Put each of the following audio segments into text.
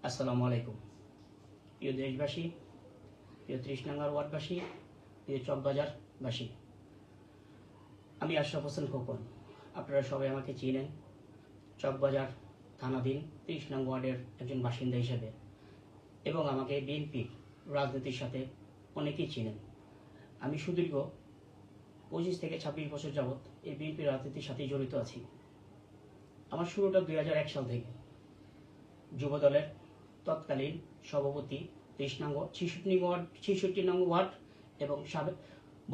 আসসালামু আলাইকুম। প্রিয় দেশবাসী, প্রিয় ৩০ নং ওয়ার্ডবাসী, প্রিয় চকবাজারবাসী, আমি আশরাফ হোসেন খোকন। আপনারা সবাই আমাকে চিনেন চকবাজার থানাধীন ৩০ নং ওয়ার্ডের একজন বাসিন্দা হিসেবে, এবং আমাকে বিএনপির রাজনীতির সাথে অনেকেই চিনেন। আমি সুদীর্ঘ ২৫ থেকে ২৬ বছর যাবৎ এই বিএনপির রাজনীতির সাথেই জড়িত আছি। আমার শুরুটা ২০০১ সাল থেকে যুবদলের তৎকালীন সভাপতি ৬৬ নং ওয়ার্ড এবং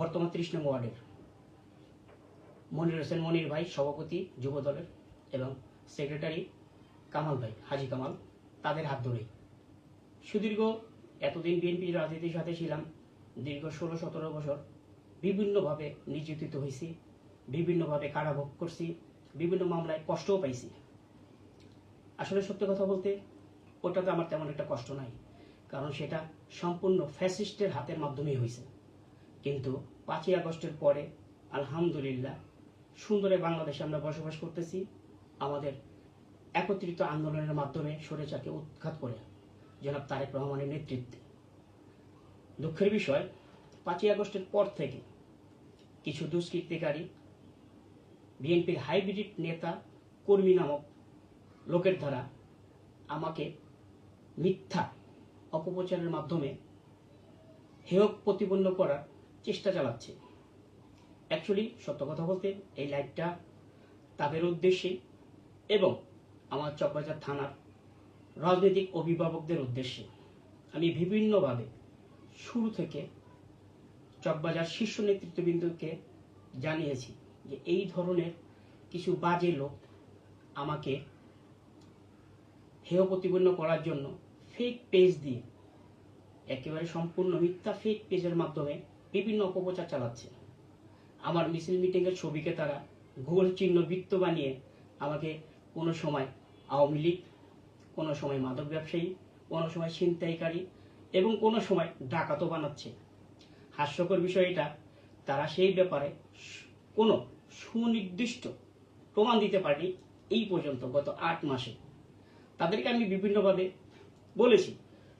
বর্তমান ৩০ নং ওয়ার্ডের মনির হোসেন মনির ভাই সভাপতি যুবদলের, এবং সেক্রেটারি কামাল ভাই, হাজি কামাল, তাদের হাত ধরেই সুদীর্ঘ এতদিন বিএনপির রাজনীতির সাথে ছিলাম। দীর্ঘ ১৬-১৭ বছর বিভিন্নভাবে নির্যাতিত হয়েছি, বিভিন্নভাবে কারাভোগ করছি, বিভিন্ন মামলায় কষ্টও পাইছি। আসলে সত্য কথা বলতে ওটাতে আমার তেমন একটা কষ্ট নাই, কারণ সেটা সম্পূর্ণ ফ্যাসিস্টের হাতের মাধ্যমেই হয়েছে। কিন্তু ৫ই আগস্টের পরে আলহামদুলিল্লাহ সুন্দরে বাংলাদেশে আমরা বসবাস করতেছি, আমাদের একত্রিত আন্দোলনের মাধ্যমে স্বৈরাচারকে উৎখাত করে জনাব তারেক রহমানের নেতৃত্বে। দুঃখের বিষয়, ৫ই আগস্টের পর থেকে কিছু দুষ্কৃতিকারী বিএনপির হাইব্রিড নেতা কর্মী নামক লোকের দ্বারা আমাকে মিথ্যা অপপ্রচারের মাধ্যমে হেয় প্রতিপন্ন করার চেষ্টা চালাচ্ছে। অ্যাকচুয়ালি সত্য কথা বলতে এই লাইভটা তাদের উদ্দেশ্যে এবং আমার চকবাজার থানার রাজনৈতিক অভিভাবকদের উদ্দেশ্যে। আমি বিভিন্নভাবে শুরু থেকে চকবাজার শীর্ষ নেতৃত্ববৃন্দকে জানিয়েছি যে এই ধরনের কিছু বাজে লোক আমাকে হেয় প্রতিপন্ন করার জন্য ফেক পেজ দিয়ে, একেবারে সম্পূর্ণ মিথ্যা ফেক পেজের মাধ্যমে বিভিন্ন অপপ্রচার চালাচ্ছে। আমার মিছিল মিটিংয়ের ছবিকে তারা গোল চিহ্ন বৃত্ত বানিয়ে আমাকে কোনো সময় আওয়ামী লীগ, কোনো সময় মাদক ব্যবসায়ী, কোনো সময় ছিনতাইকারী এবং কোনো সময় ডাকাতও বানাচ্ছে। হাস্যকর বিষয় এটা, তারা সেই ব্যাপারে কোনো সুনির্দিষ্ট প্রমাণ দিতে পারেনি এই পর্যন্ত গত ৮ মাসে। তাদেরকে আমি বিভিন্নভাবে বলেছি,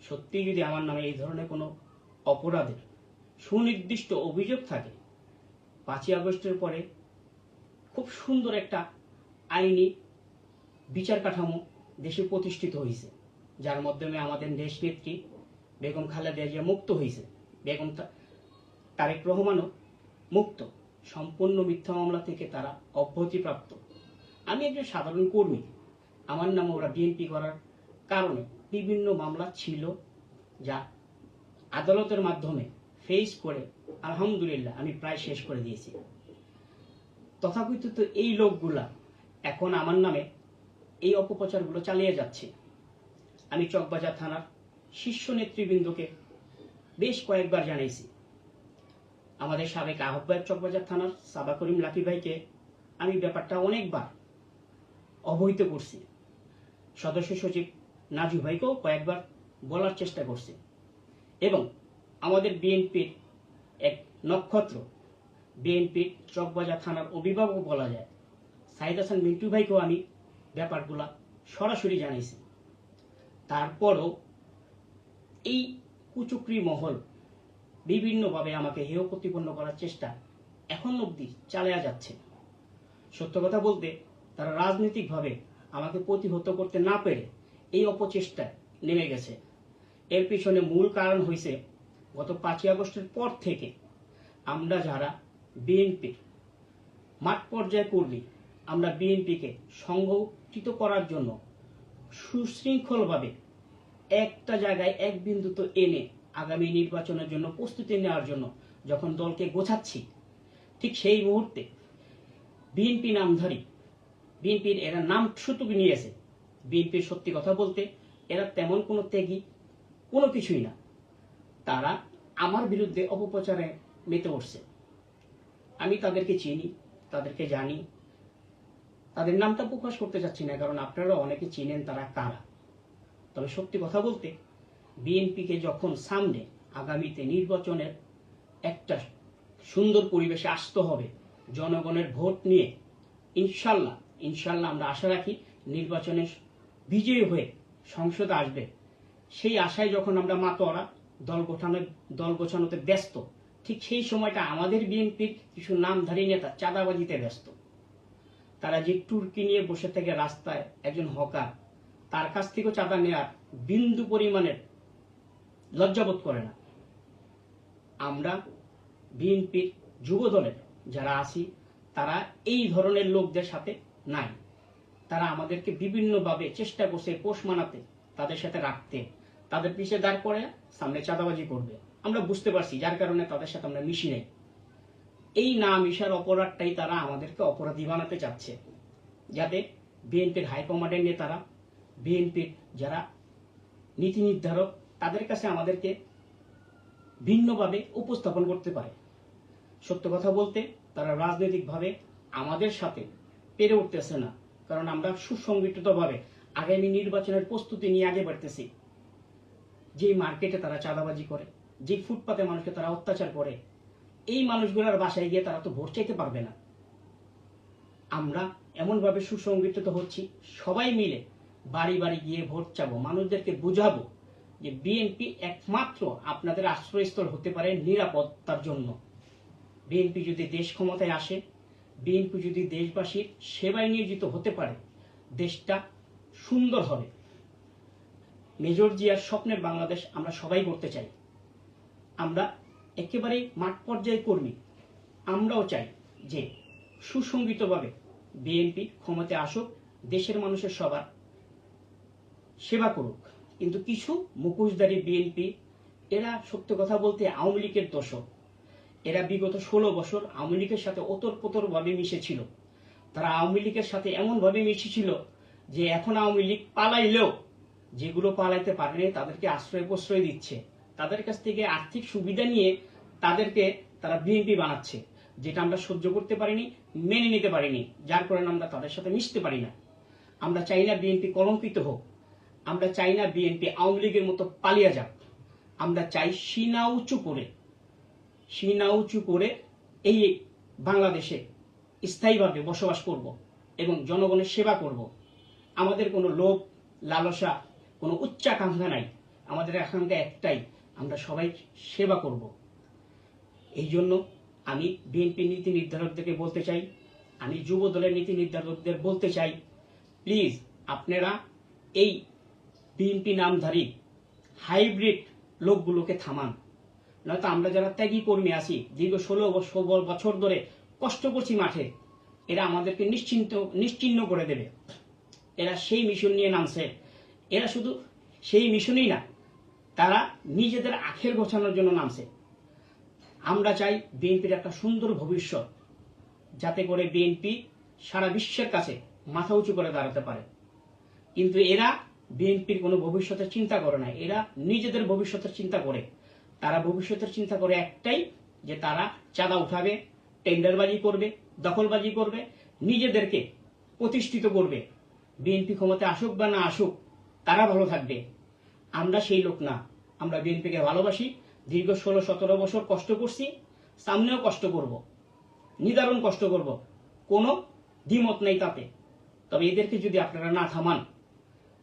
সত্যি যদি আমার নামে এই ধরনের কোনো অপরাধের সুনির্দিষ্ট অভিযোগ থাকে, ৫ই আগস্টের পরে খুব সুন্দর একটা আইনি বিচার কাঠামো দেশে প্রতিষ্ঠিত হয়েছে, যার মাধ্যমে আমাদের দেশনেত্রী বেগম খালেদা জিয়া মুক্ত হয়েছে, বেগম তারেক রহমানও মুক্ত। সম্পূর্ণ মিথ্যা মামলা থেকে তারা অব্যাহতিপ্রাপ্ত। আমি একজন সাধারণ কর্মী, আমার নামে ওরা বিএনপি করার কারণে বিভিন্ন মামলা ছিল, যা আদালতের মাধ্যমে ফেস করে আলহামদুলিল্লাহ আমি প্রায় শেষ করে দিয়েছি। তথাকথিত এই লোকগুলা এখন আমার নামে এই অপপ্রচারগুলো চালিয়ে যাচ্ছে। আমি চকবাজার থানার শীর্ষ নেতৃবৃন্দকে বেশ কয়েকবার জানাইছি। আমাদের সাবেক আহ্বায়ক চকবাজার থানার সাবা করিম লাকি ভাইকে আমি ব্যাপারটা অনেকবার অবহিত করছি। সদস্য সচিব নাজু ভাইকেও কয়েকবার বলার চেষ্টা করছি, এবং আমাদের বিএনপির এক নক্ষত্র, বিএনপির চকবাজার থানার অভিভাবক বলা যায় সাইদ হাসান মিন্টু ভাইকেও আমি ব্যাপারগুলা সরাসরি জানাইছি। তারপরও এই কুচক্রী মহল বিভিন্নভাবে আমাকে হেয় প্রতিপন্ন করার চেষ্টা এখন অবধি চালিয়ে যাচ্ছে। সত্য কথা বলতে তারা রাজনৈতিকভাবে আমাকে প্রতিহত করতে না পেরে এই অপচেষ্টায় নেমে গেছে। এর পিছনে মূল কারণ হয়েছে গত ৫ই আগস্টের পর থেকে আমরা যারা বিএনপির মাঠ পর্যায়ে কর্মী, আমরা বিএনপিকে সংগঠিত করার জন্য সুশৃঙ্খলভাবে একটা জায়গায় এক বিন্দুতে এনে আগামী নির্বাচনের জন্য প্রস্তুতি নেওয়ার জন্য যখন দলকে গোছাচ্ছি, ঠিক সেই মুহূর্তে বিএনপি নামধারী, বিএনপির এরা নাম শুধু নিয়েছে, বিএনপির সত্যি কথা বলতে এরা তেমন কোনো ত্যাগী কোনো কিছুই না। তারা আমার বিরুদ্ধে অপপ্রচারে মেতে উঠছে। আমি তাদেরকে চিনি, তাদেরকে জানি, তাদের নামটা প্রকাশ করতে চাচ্ছি না, কারণ আপনারা অনেকে চিনেন তারা কারা। তবে সত্যি কথা বলতে বিএনপিকে যখন সামনে আগামীতে নির্বাচনের একটা সুন্দর পরিবেশে আসতে হবে, জনগণের ভোট নিয়ে ইনশাল্লাহ আমরা আশা রাখি নির্বাচনে বিজয়ী হয়ে সংসদে আসবে, সেই আশায় যখন আমরা মাতোয়ারা দল গোছানোতে ব্যস্ত, ঠিক সেই সময়টা আমাদের বিএনপির কিছু নামধারী নেতা চাঁদাবাজিতে ব্যস্ত। তারা যে টুর্কি নিয়ে বসে থেকে রাস্তায় একজন হকার, তার কাছ থেকেও চাঁদা নেওয়ার বিন্দু পরিমাণের লজ্জাবোধ করে না। আমরা বিএনপির যুব দলের যারা আছি তারা এই ধরনের লোকদের সাথে নাই। তারা আমাদেরকে বিভিন্নভাবে চেষ্টা করছে পোষ মানাতে, তাদের সাথে রাখতে, তাদের পিছিয়ে দাঁড় করে সামনে চাঁদাবাজি করবে। আমরা বুঝতে পারছি, যার কারণে তাদের সাথে আমরা মিশি নাই। এই না মিশার অপরাধটাই তারা আমাদেরকে অপরাধী বানাতে চাচ্ছে, যাতে বিএনপির হাইকমান্ডের নেতারা, বিএনপির যারা নীতি নির্ধারক, তাদের কাছে আমাদেরকে ভিন্নভাবে উপস্থাপন করতে পারে। সত্য কথা বলতে তারা রাজনৈতিকভাবে আমাদের সাথে পেরে উঠতেছে না, কারণ আমরা সুসংগঠিতভাবে আগামী নির্বাচনের প্রস্তুতি নিয়ে আগে বাড়তেছি। যেই মার্কেটে তারা চাঁদাবাজি করে, যে ফুটপাতে মানুষকে তারা অত্যাচার করে, এই মানুষগুলোর বাসায় গিয়ে তারা তো ভোট চাইতে পারবে না। আমরা এমনভাবে সুসংগঠিত হচ্ছি, সবাই মিলে বাড়ি বাড়ি গিয়ে ভোট চাবো, মানুষদেরকে বুঝাবো যে বিএনপি একমাত্র আপনাদের আশ্রয়স্থল হতে পারে নিরাপত্তার জন্য। বিএনপি যদি দেশ ক্ষমতায় আসে, বিএনপি যদি দেশবাসীর সেবায় নিয়োজিত হতে পারে, দেশটা সুন্দর হবে। মেজর জিয়ার স্বপ্নের বাংলাদেশ আমরা সবাই করতে চাই। আমরা একেবারেই মাঠ পর্যায়ে কর্মী। আমরাও চাই যে সুসংগঠিতভাবে বিএনপি ক্ষমতায় আসুক, দেশের মানুষের সবার সেবা করুক। কিন্তু কিছু মুখোশধারী বিএনপি, এরা সত্য কথা বলতে আওয়ামী লীগের দোষক। এরা বিগত 16 বছর আওয়ামী লীগের সাথে ওতপ্রোত ভাবে মিশেছিল। তারা আওয়ামী লীগের সাথে এমন ভাবে মিশেছিল যে এখন আওয়ামী লীগ পালাইলেও যেগুলো পালাইতে পারেনি তাদেরকে আশ্রয় প্রশ্রয় দিচ্ছে, তাদের কাছ থেকে আর্থিক সুবিধা নিয়ে তাদেরকে তারা বিএনপি বানাচ্ছে, যেটা আমরা সহ্য করতে পারিনি, মেনে নিতে পারিনি, যার কারণে আমরা তাদের সাথে মিশতে পারি না। আমরা চাই না বিএনপি কলঙ্কিত হোক, আমরা চাই না বিএনপি আওয়ামী লীগের মতো পালিয়ে যাক। আমরা চাই সিনা উঁচু করে এই বাংলাদেশে স্থায়ীভাবে বসবাস করব এবং জনগণের সেবা করব। আমাদের কোনো লোভ লালসা, কোনো উচ্চাকাঙ্ক্ষা নাই। আমাদের আকাঙ্ক্ষা একটাই, আমরা সবাই সেবা করব। এই জন্য আমি বিএনপি নীতি নির্ধারকদেরকে বলতে চাই, আমি যুব দলের নীতি নির্ধারকদের বলতে চাই, প্লিজ আপনারা এই বিএনপি নামধারী হাইব্রিড লোকগুলোকে থামান। নয়তো আমরা যারা ত্যাগী কর্মী আছি, দীর্ঘ 16 বছর ধরে কষ্ট করছি মাঠে, এরা আমাদেরকে নিশ্চিহ্ন করে দেবে। এরা সেই মিশন নিয়ে নামছে। এরা শুধু সেই মিশনই না, তারা নিজেদের আখের গোছানোর জন্য নামছে। আমরা চাই বিএনপির একটা সুন্দর ভবিষ্যৎ, যাতে করে বিএনপি সারা বিশ্বের কাছে মাথা উঁচু করে দাঁড়াতে পারে। কিন্তু এরা বিএনপির কোনো ভবিষ্যতের চিন্তা করে না, এরা নিজেদের ভবিষ্যতের চিন্তা করে। তারা ভবিষ্যতের চিন্তা করে একটাই, যে তারা চাঁদা উঠাবে, টেন্ডারবাজি করবে, দখলবাজি করবে, নিজেদেরকে প্রতিষ্ঠিত করবে। বিএনপি ক্ষমতায় আসুক বা না আসুক, তারা ভালো থাকবে। আমরা সেই লোক না। আমরা বিএনপিকে ভালোবাসি, দীর্ঘ 16-17 বছর কষ্ট করছি, সামনেও কষ্ট করব, নিদারুণ কষ্ট করব, কোনো দ্বিমত নেই তাতে। তবে এদেরকে যদি আপনারা না থামান,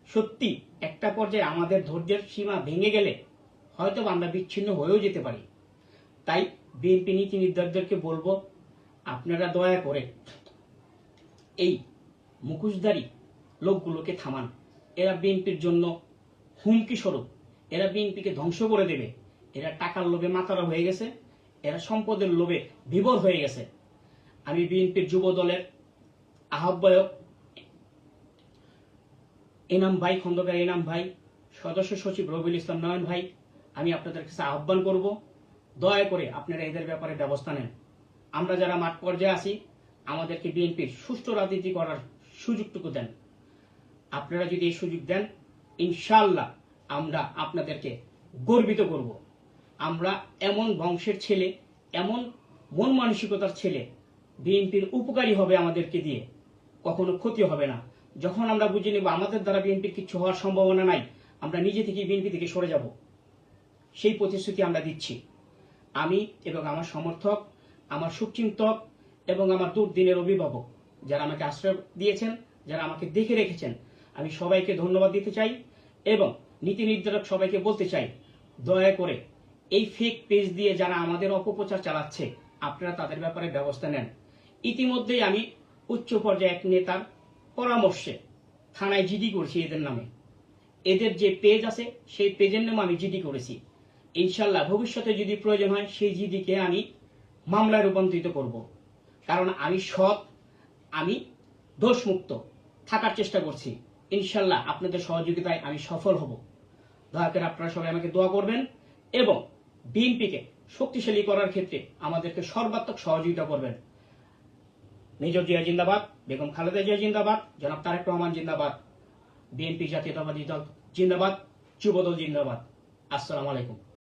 সত্যি একটা পর্যায়ে আমাদের ধৈর্যের সীমা ভেঙে গেলে হয়তো আমরা বিচ্ছিন্ন হয়েও যেতে পারি। তাই বিএনপি নীতি নির্ধারকদেরকে বলবো, আপনারা দয়া করে এই মুখোশধারী লোকগুলোকে থামান। এরা বিএনপির জন্য হুমকি স্বরূপ, এরা বিএনপিকে ধ্বংস করে দেবে। এরা টাকার লোভে মাতারা হয়ে গেছে, এরা সম্পদের লোভে বিভোর হয়ে গেছে। আমি বিএনপির যুব দলের আহ্বায়ক এনাম ভাই, খন্দকার এনাম ভাই, সদস্য সচিব রবিউল ইসলাম নয়ন ভাই, আমি আপনাদের কাছে আহ্বান করব, দয়া করে আপনারা এদের ব্যাপারে ব্যবস্থা নেন। আমরা যারা মাঠ পর্যায়ে আছি, আমাদেরকে বিএনপির সুষ্ঠু রাজনীতি করার সুযোগটুকু দেন। আপনারা যদি এই সুযোগ দেন, ইনশাআল্লাহ আমরা আপনাদেরকে গর্বিত করব। আমরা এমন বংশের ছেলে, এমন মন মানসিকতার ছেলে, বিএনপির উপকারী হবে আমাদেরকে দিয়ে, কখনো ক্ষতি হবে না। যখন আমরা বুঝে নেব আমাদের দ্বারা বিএনপির কিছু হওয়ার সম্ভাবনা নাই, আমরা নিজে থেকে বিএনপি থেকে সরে যাব। সেই প্রতিশ্রুতি আমরা দিচ্ছি। আমি এবং আমার সমর্থক, আমার শুভচিন্তক এবং আমার দুর্দিনের অভিভাবক যারা আমাকে আশ্রয় দিয়েছেন, যারা আমাকে দেখে রেখেছেন, আমি সবাইকে ধন্যবাদ দিতে চাই এবং নীতি নির্ধারক সবাইকে বলতে চাই, দয়া করে এই ফেক পেজ দিয়ে যারা আমাদের অপপ্রচার চালাচ্ছে আপনারা তাদের ব্যাপারে ব্যবস্থা নেন। ইতিমধ্যেই আমি উচ্চ পর্যায়ে এক নেতার পরামর্শে থানায় জিডি করেছি এদের নামে। এদের যে পেজ আছে সেই পেজের নামে আমি জিডি করেছি। ইনশাল্লাহ ভবিষ্যতে যদি প্রয়োজন হয় সেই জিডিকে আমি মামলায় রূপান্তরিত করব। কারণ আমি সৎ, আমি দোষমুক্ত থাকার চেষ্টা করছি। ইনশাল্লাহ আপনাদের সহযোগিতায় আমি সফল হব। দয়া করে আপনারা সবাই আমাকে দোয়া করবেন এবং বিএনপিকে শক্তিশালী করার ক্ষেত্রে আমাদেরকে সর্বাত্মক সহযোগিতা করবেন। মেজর জিয়া জিন্দাবাদ, বেগম খালেদা জিয়া জিন্দাবাদ, জনাব তারেক রহমান জিন্দাবাদ, বিএনপি জাতীয়তাবাদী দল জিন্দাবাদ, যুবদল জিন্দাবাদ। আসসালামু আলাইকুম।